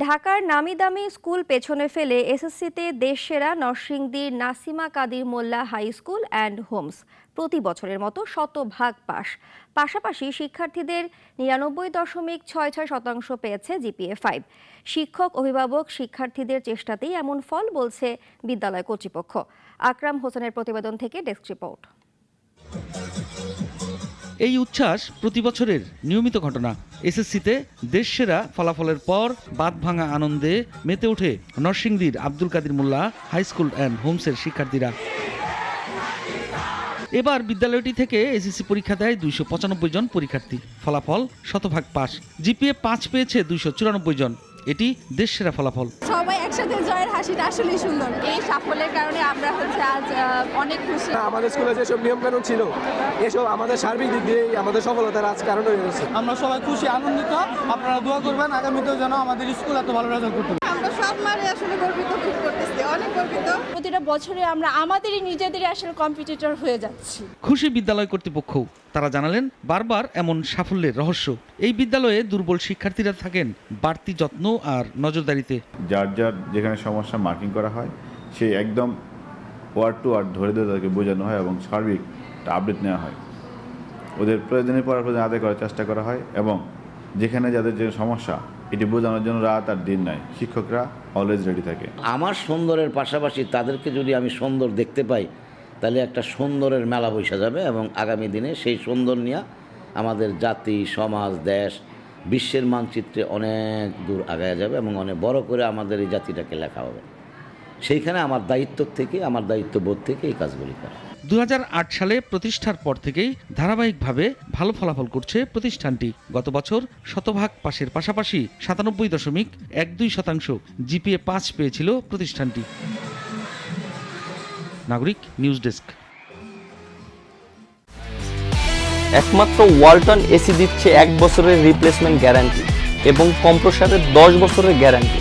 ঢাকার নামিদামি স্কুল পেছনে ফেলে এসএসসিতে দেশসেরা নরসিংদীর নাসিমা কাদির মোল্লা হাই স্কুল অ্যান্ড হোমস প্রতি বছরের মতো শতভাগ পাস। পাশাপাশি শিক্ষার্থীদের ৯৯.৬৬% পেয়েছে জিপিএ 5। শিক্ষক, অভিভাবক, শিক্ষার্থীদের চেষ্টাতেই এমন ফল বলছে বিদ্যালয় কর্তৃপক্ষ। আকরাম হোসেনের প্রতিবেদন থেকে ডেস্ক রিপোর্ট। এই উচ্ছ্বাস প্রতি বছরের নিয়মিত ঘটনা। এসএসসিতে দেশসেরা ফলাফলের পর বাঁধভাঙা আনন্দে মেতে ওঠে নরসিংদীর আব্দুল কাদির মোল্লা হাই স্কুল অ্যান্ড হোমসের শিক্ষার্থীরা। এবার বিদ্যালয়টি থেকে এসএসসি পরীক্ষা দেয় ২৯৫ জন পরীক্ষার্থী। ফলাফল শতভাগ পাস। জিপিএ 5 পেয়েছে ২৯৪ জন। এটি দেশসেরা ফলাফল। সবাই একসাথে জয়ের হাসিটা আসলেই সুন্দর। এই সাফল্যের কারণে আমরা আজ অনেক খুশি। আমাদের স্কুলে যেসব নিয়ম কানুন ছিল এসব আমাদের সার্বিক দিক দিয়ে আমাদের সফলতার আজ কারণ হয়ে গেছে। আমরা সবাই খুশি, আনন্দিত। আপনারা দোয়া করবেন আগামীতেও যেন আমাদের স্কুল এত ভালো রেজাল্ট করতে পারে। আমরা সব মানে আসলে গর্বিত ফিল করতেছি, অনেক গর্বিত। প্রতিটা বছরে আমরা আমাদেরই নিজেদেরই আসলে কম্পিটিটর হয়ে যাচ্ছি। খুশি বিদ্যালয় কর্তৃপক্ষ। তারা জানালেন বারবার এমন সাফল্যের রহস্য। এই বিদ্যালয়ে দুর্বল শিক্ষার্থীরা থাকেন বাড়তি যত্ন আর নজরদারিতে। যার যার যেখানে সমস্যা মার্কিং করা হয় সেই একদম ওয়ার্ড টু ওয়ার্ড ধরে ধরে তাদেরকে বোঝানো হয় এবং সার্বিক আপডেট নেওয়া হয়। ওদের প্রয়োজনের পর প্রয়োজন আদায় করার চেষ্টা করা হয় এবং যেখানে যাদের যে সমস্যা এটি বোঝানোর জন্য রাত আর দিন নাই, শিক্ষকরা অলওয়েজ রেডি থাকে। আমার সুন্দরের পাশাপাশি তাদেরকে যদি আমি সুন্দর দেখতে পাই তাহলে একটা সুন্দরের মেলা বসে যাবে এবং আগামী দিনে সেই সুন্দর নিয়ে আমাদের জাতি, সমাজ, দেশ, বিশ্বের মানচিত্রে অনেক দূর আগায় যাবে এবং অনেক বড় করে আমাদের এই জাতিটাকে লেখা হবে। সেইখানে আমার দায়িত্ববোধ থেকে এই কাজগুলি করা। ২০০৮ সালে প্রতিষ্ঠার পর থেকেই ধারাবাহিকভাবে ভালো ফলাফল করছে প্রতিষ্ঠানটি। গত বছর শতভাগ পাসের পাশাপাশি ৯৭.১২% জিপিএ 5 পেয়েছিল প্রতিষ্ঠানটি। নাগরিক নিউজ ডেস্ক। একমাত্র ওয়ালটন এসি দিচ্ছে 1 বছরের রিপ্লেসমেন্ট গ্যারান্টি এবং কম্প্রেসারের 10 বছরের গ্যারান্টি।